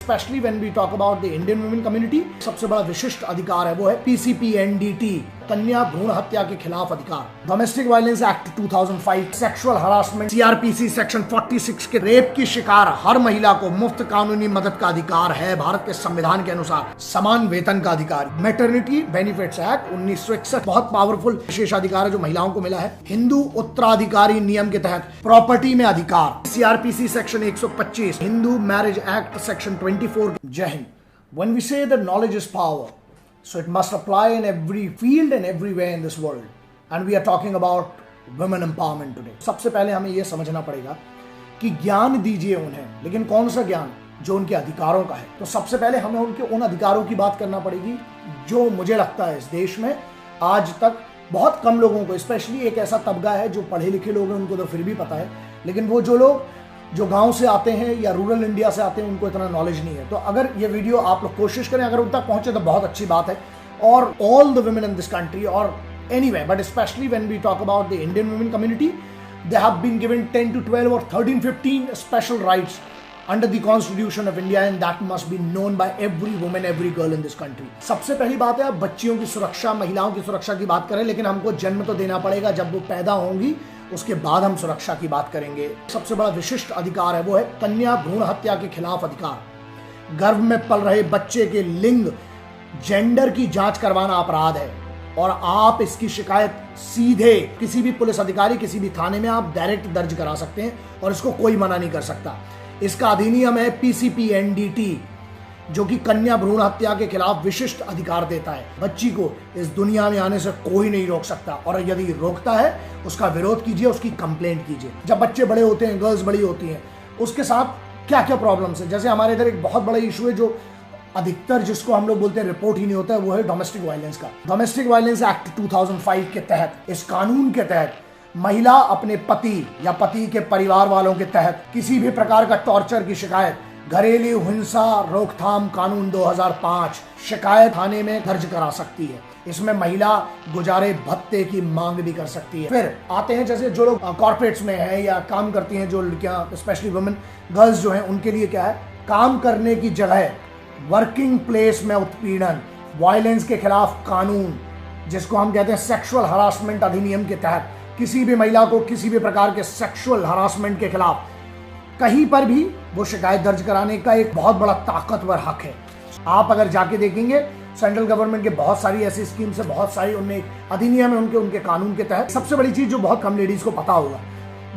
Specially when we talk about the Indian women community. सबसे बड़ा विशिष्ट अधिकार है वो है PCPNDT, कन्या भ्रूण हत्या के खिलाफ अधिकार। Domestic violence act 2005, sexual harassment CRPC section 46 के रेप की शिकार हर महिला को मुफ्त कानूनी मदद का अधिकार है भारत के संविधान के अनुसार। समान वेतन का अधिकार। मैटरनिटी बेनिफिट्स एक्ट 1961 बहुत पावरफुल विशेषाधिकार है जो महिलाओं को मिला है। हिंदू उत्तराधिकारी नियम के तहत प्रॉपर्टी में अधिकार। CRPC section 125, Hindu marriage act section 24। जय Hind. When we say that knowledge is power, so it must apply in every field and everywhere in this world. And we are talking about women empowerment today. सबसे पहले हमें यह समझना पड़ेगा कि ज्ञान दीजिए उन्हें, लेकिन कौन सा ज्ञान? जो उनके अधिकारों का है। तो सबसे पहले हमें उनके उन अधिकारों की बात करना पड़ेगी जो मुझे लगता है इस देश में आज तक बहुत कम लोगों को, स्पेशली एक ऐसा तबका है जो पढ़े लिखे लोग हैं उनको तो फिर भी पता है, लेकिन वो जो लोग जो गांव से आते हैं या रूरल इंडिया से आते हैं उनको इतना नॉलेज नहीं है। तो अगर ये वीडियो आप लोग कोशिश करें अगर उन तक पहुंचे तो बहुत अच्छी बात है। और all the women in this country और anyway, but specially when we talk about the Indian women community, they have been given 10 to 12 or 13-15 special rights under the Constitution of India, and that must be known by every woman, every girl in this country. सबसे पहली बात है, आप बच्चियों की सुरक्षा, महिलाओं की सुरक्षा की बात करें, लेकिन हमको जन्म तो देना पड़ेगा। जब वो पैदा होंगी उसके बाद हम सुरक्षा की बात करेंगे। सबसे बड़ा विशिष्ट अधिकार है वो है कन्या भ्रूण हत्या के खिलाफ अधिकार। गर्भ में पल रहे बच्चे के लिंग, जेंडर की जांच करवाना अपराध है और आप इसकी शिकायत सीधे किसी भी पुलिस अधिकारी, किसी भी थाने में आप डायरेक्ट दर्ज करा सकते हैं और इसको कोई मना नहीं कर सकता। इसका अधिनियम है PCPNDT, जो कि कन्या भ्रूण हत्या के खिलाफ विशिष्ट अधिकार देता है। बच्ची को इस दुनिया में आने से कोई नहीं रोक सकता, और यदि रोकता है उसका विरोध कीजिए, उसकी कंप्लेंट कीजिए। जब बच्चे बड़े होते हैं, गर्ल्स बड़ी होती हैं, उसके साथ क्या क्या प्रॉब्लम्स है। जैसे हमारे इधर एक बहुत बड़ा इशू है जो अधिकतर जिसको हम लोग बोलते हैं रिपोर्ट ही नहीं होता है, वो है डोमेस्टिक वायलेंस का। डोमेस्टिक वायलेंस एक्ट 2005 के तहत, इस कानून के तहत महिला अपने पति या पति के परिवार वालों के तहत किसी भी प्रकार का टॉर्चर की शिकायत घरेलू हिंसा रोकथाम कानून 2005 शिकायत थाने में दर्ज करा सकती है। इसमें महिला गुजारे भत्ते की मांग भी कर सकती है। फिर आते हैं जैसे जो लोग कॉर्पोरेट्स में हैं या काम करती हैं, जो लड़कियां स्पेशली वुमेन गर्ल्स जो हैं, उनके लिए क्या है, काम करने की जगह वर्किंग प्लेस में उत्पीड़न, वायलेंस के खिलाफ कानून जिसको हम कहते हैं सेक्सुअल हरासमेंट अधिनियम के तहत किसी भी महिला को किसी भी प्रकार के सेक्सुअल हरासमेंट के खिलाफ कहीं पर भी वो शिकायत दर्ज कराने का एक बहुत बड़ा ताकतवर हक है। आप अगर जाके देखेंगे सेंट्रल गवर्नमेंट के बहुत सारी ऐसी स्कीम्स है, बहुत सारी उनमें अधिनियम है उनके कानून के तहत। सबसे बड़ी चीज जो बहुत कम लेडीज को पता होगा,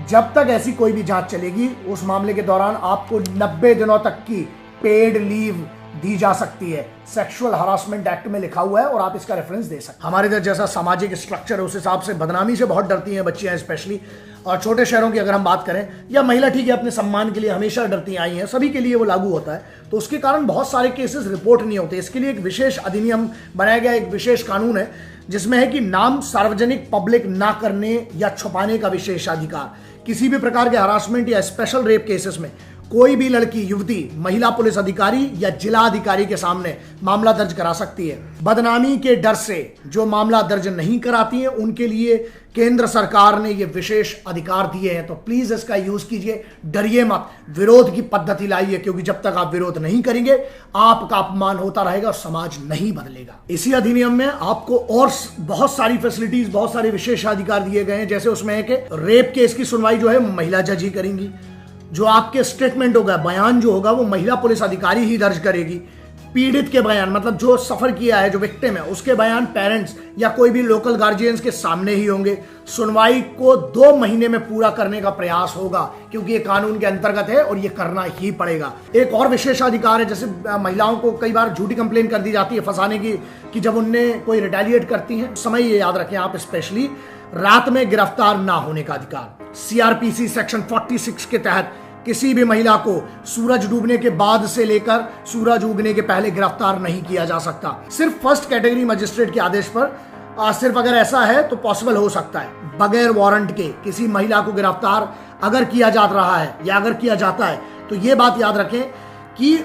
जब तक ऐसी कोई भी जांच चलेगी उस मामले के दौरान आपको 90 दिनों तक की पेड लीव दी जा सकती है। सेक्सुअल हरासमेंट एक्ट में लिखा हुआ है और आप इसका रेफरेंस दे सकते हैं। हमारे इधर जैसा सामाजिक स्ट्रक्चर है उस हिसाब से बदनामी से बहुत डरती हैं बच्चियां स्पेशली, और छोटे शहरों की अगर हम बात करें, या महिला ठीक है अपने सम्मान के लिए हमेशा डरती आई हैं, सभी के लिए वो लागू होता है, तो उसके कारण बहुत सारे केसेस रिपोर्ट नहीं होते। इसके लिए एक विशेष अधिनियम बनाया गया, एक विशेष कानून है जिसमें है कि नाम सार्वजनिक पब्लिक ना करने या छुपाने का विशेषाधिकार। किसी भी प्रकार के हरासमेंट या स्पेशल रेप केसेस में कोई भी लड़की, युवती, महिला पुलिस अधिकारी या जिला अधिकारी के सामने मामला दर्ज करा सकती है। बदनामी के डर से जो मामला दर्ज नहीं कराती हैं उनके लिए केंद्र सरकार ने ये विशेष अधिकार दिए हैं, तो प्लीज इसका यूज कीजिए, डरिए मत, विरोध की पद्धति लाइए, क्योंकि जब तक आप विरोध नहीं करेंगे आपका अपमान होता रहेगा और समाज नहीं बदलेगा। इसी अधिनियम में आपको और बहुत सारी फैसिलिटीज, बहुत सारे विशेषाधिकार दिए गए हैं। जैसे उसमें है कि रेप केस की सुनवाई जो है महिला जज ही करेंगी, जो आपके स्टेटमेंट होगा, बयान जो होगा वो महिला पुलिस अधिकारी ही दर्ज करेगी। पीड़ित के बयान, मतलब जो सफर किया है, जो विक्टिम है, उसके बयान पेरेंट्स या कोई भी लोकल गार्जियंस के सामने ही होंगे। सुनवाई को 2 महीने में पूरा करने का प्रयास होगा, क्योंकि ये कानून के अंतर्गत है और ये करना ही पड़ेगा। एक और विशेषाधिकार है, जैसे महिलाओं को कई बार झूठी कंप्लेन कर दी जाती है फंसाने की, कि जब उनने कोई रिटेलिएट करती हैं, समय ये याद रखें आप, स्पेशली रात में गिरफ्तार ना होने का अधिकार। CRPC सेक्शन 46 के तहत किसी भी महिला को सूरज डूबने के बाद से लेकर सूरज उगने के पहले गिरफ्तार नहीं किया जा सकता। सिर्फ फर्स्ट कैटेगरी मजिस्ट्रेट के आदेश पर सिर्फ अगर ऐसा है तो पॉसिबल हो सकता है। बगैर वारंट के किसी महिला को गिरफ्तार अगर किया जा रहा है या अगर किया जाता है तो ये बात याद रखें कि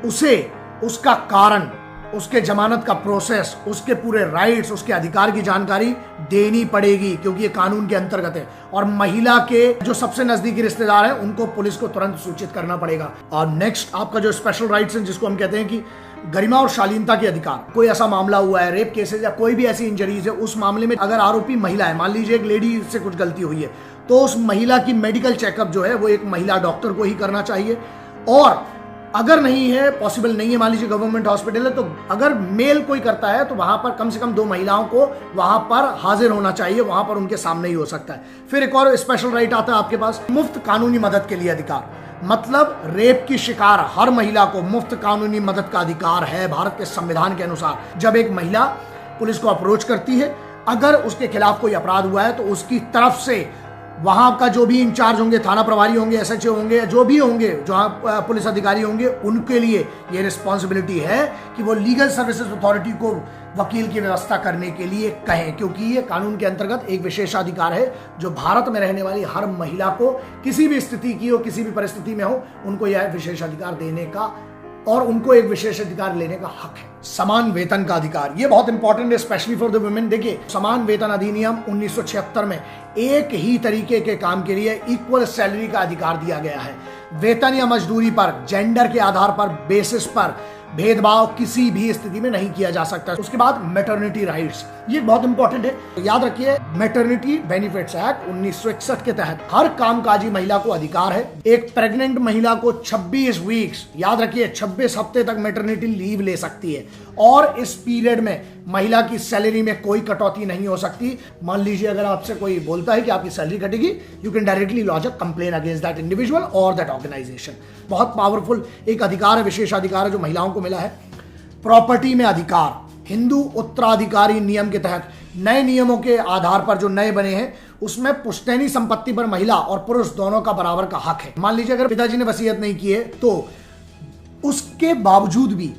उसे उसका कारण उसके जमानत का प्रोसेस, उसके पूरे राइट्स, उसके अधिकार की जानकारी देनी पड़ेगी, क्योंकि ये कानून के अंतर्गत है। और महिला के जो सबसे नजदीकी रिश्तेदार हैं उनको पुलिस को तुरंत सूचित करना पड़ेगा। और नेक्स्ट आपका जो स्पेशल राइट्स हैं, जिसको हम कहते हैं कि गरिमा और शालीनता के अधिकार। कोई ऐसा मामला हुआ है, रेप केसेस या कोई भी ऐसी इंजरीज है, उस मामले में अगर आरोपी महिला है, मान लीजिए एक लेडी से कुछ गलती हुई है, तो उस महिला की मेडिकल चेकअप जो है वो एक महिला डॉक्टर को ही करना चाहिए। और अगर नहीं है, पॉसिबल नहीं है, मान लीजिए गवर्नमेंट हॉस्पिटल है, तो अगर मेल कोई करता है तो वहां पर कम से कम 2 महिलाओं को वहां पर हाजिर होना चाहिए, वहां पर उनके सामने ही हो सकता है। फिर एक और स्पेशल राइट आता है आपके पास, मुफ्त कानूनी मदद के लिए अधिकार। मतलब रेप की शिकार हर महिला को मुफ्त कानूनी मदद का अधिकार है भारत के संविधान के अनुसार। जब एक महिला पुलिस को अप्रोच करती है, अगर उसके खिलाफ कोई अपराध हुआ है, तो उसकी तरफ से वहां का जो भी इंचार्ज होंगे, थाना प्रभारी होंगे, एसएचओ होंगे, जो भी होंगे, जो पुलिस अधिकारी होंगे, उनके लिए ये रिस्पॉन्सिबिलिटी है कि वो लीगल सर्विसेज अथॉरिटी को वकील की व्यवस्था करने के लिए कहें, क्योंकि ये कानून के अंतर्गत एक विशेषाधिकार है जो भारत में रहने वाली हर महिला को किसी भी स्थिति की हो, किसी भी परिस्थिति में हो, उनको यह विशेषाधिकार देने का और उनको एक विशेष अधिकार लेने का हक है। समान वेतन का अधिकार, ये बहुत इंपॉर्टेंट है, स्पेशली फॉर द वुमेन। देखिए, समान वेतन अधिनियम 1976 में एक ही तरीके के काम के लिए इक्वल सैलरी का अधिकार दिया गया है। वेतन या मजदूरी पर जेंडर के आधार पर, बेसिस पर भेदभाव किसी भी स्थिति में नहीं किया जा सकता। उसके बाद मैटरनिटी राइट्स, ये बहुत इंपॉर्टेंट है, याद रखिए। मैटरनिटी बेनिफिट्स एक्ट 1961 के तहत हर कामकाजी महिला को अधिकार है। एक प्रेग्नेंट महिला को 26 वीक्स, याद रखिए 26 हफ्ते तक मैटरनिटी लीव ले सकती है, और इस पीरियड में महिला की सैलरी में कोई कटौती नहीं हो सकती। मान लीजिए अगर आपसे कोई बोलता है कि आपकी सैलरी कटेगी, you can directly launch a complain against that individual और दैट ऑर्गेनाइजेशन। बहुत पावरफुल एक अधिकार है, विशेष अधिकार है जो महिलाओं को मिला है। प्रॉपर्टी में अधिकार, हिंदू उत्तराधिकारी नियम के तहत नए नियमों के आधार पर जो नए बने हैं, उसमें पुश्तैनी संपत्ति पर महिला और पुरुष दोनों का बराबर का हक है। मान लीजिए अगर पिताजी ने वसीयत नहीं की है, तो उसके बावजूद भी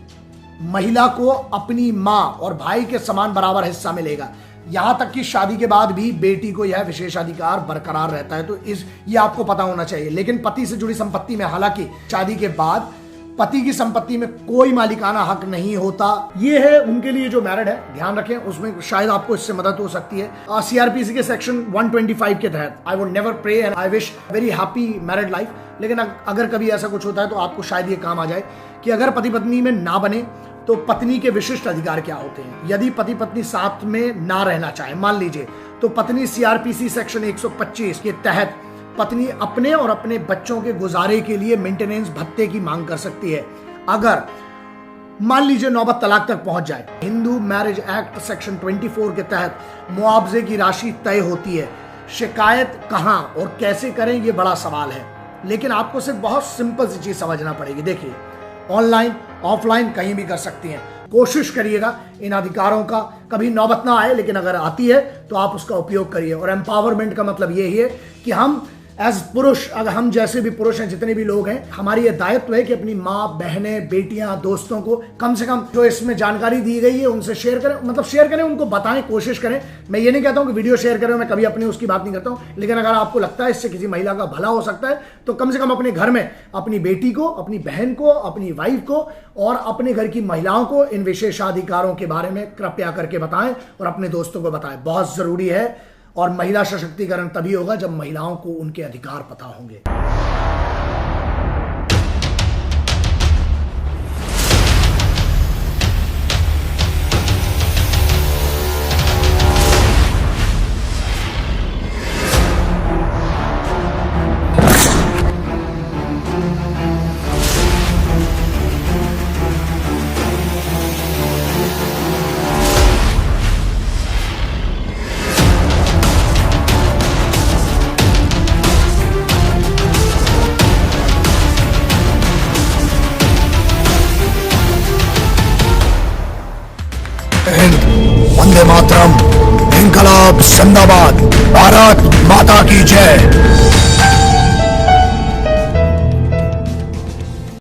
महिला को अपनी मां और भाई के समान बराबर हिस्सा मिलेगा। यहां तक कि शादी के बाद भी बेटी को यह विशेषाधिकार बरकरार रहता है। तो ये आपको पता होना चाहिए। लेकिन पति से जुड़ी संपत्ति में, हालांकि शादी के बाद पति की संपत्ति में कोई मालिकाना हक नहीं होता। ये है उनके लिए जो मैरिड है, ध्यान रखें, उसमें शायद आपको इससे मदद हो सकती है। सीआरपीसी के सेक्शन 125 के तहत I would never pray and I wish very happy married life. लेकिन अगर कभी ऐसा कुछ होता है तो आपको शायद ये काम आ जाए कि अगर पति पत्नी में ना बने तो पत्नी के विशिष्ट अधिकार क्या होते हैं। यदि पति पत्नी साथ में ना रहना चाहे, मान लीजिए, तो पत्नी सीआरपीसी सेक्शन 125 के तहत पत्नी अपने और अपने बच्चों के गुजारे के लिए मेंटेनेंस भत्ते की मांग कर सकती है। अगर मान लीजिए नौबत तलाक तक पहुंच जाए, हिंदू मैरिज एक्ट सेक्शन 24 के तहत मुआवजे की राशि तय होती है। शिकायत कहां और कैसे करें, यह बड़ा सवाल है, लेकिन आपको सिर्फ बहुत सिंपल सी चीज समझना पड़ेगी। देखिए, ऑनलाइन ऑफलाइन कहीं भी कर सकती हैं। कोशिश करिएगा इन अधिकारों का कभी नौबत ना आए, लेकिन अगर आती है तो आप उसका उपयोग करिए। और एम्पावरमेंट का मतलब यही है कि हम एज पुरुष, अगर हम जैसे भी पुरुष हैं, जितने भी लोग हैं, हमारी ये दायित्व है कि अपनी माँ, बहनें, बेटियां, दोस्तों को कम से कम जो इसमें जानकारी दी गई है उनसे शेयर करें। मतलब शेयर करें, उनको बताएं, कोशिश करें। मैं ये नहीं कहता हूं कि वीडियो शेयर करें, मैं कभी अपनी उसकी बात नहीं करता हूं, लेकिन अगर आपको लगता है इससे किसी महिला का भला हो सकता है, तो कम से कम अपने घर में अपनी बेटी को, अपनी बहन को, अपनी वाइफ को और अपने घर की महिलाओं को इन विशेषाधिकारों के बारे में कृपया करके बताएं और अपने दोस्तों को बताएं। बहुत जरूरी है। और महिला सशक्तिकरण तभी होगा जब महिलाओं को उनके अधिकार पता होंगे। वंदे मातरम, इनकलाब जिंदाबाद, भारत माता की जय।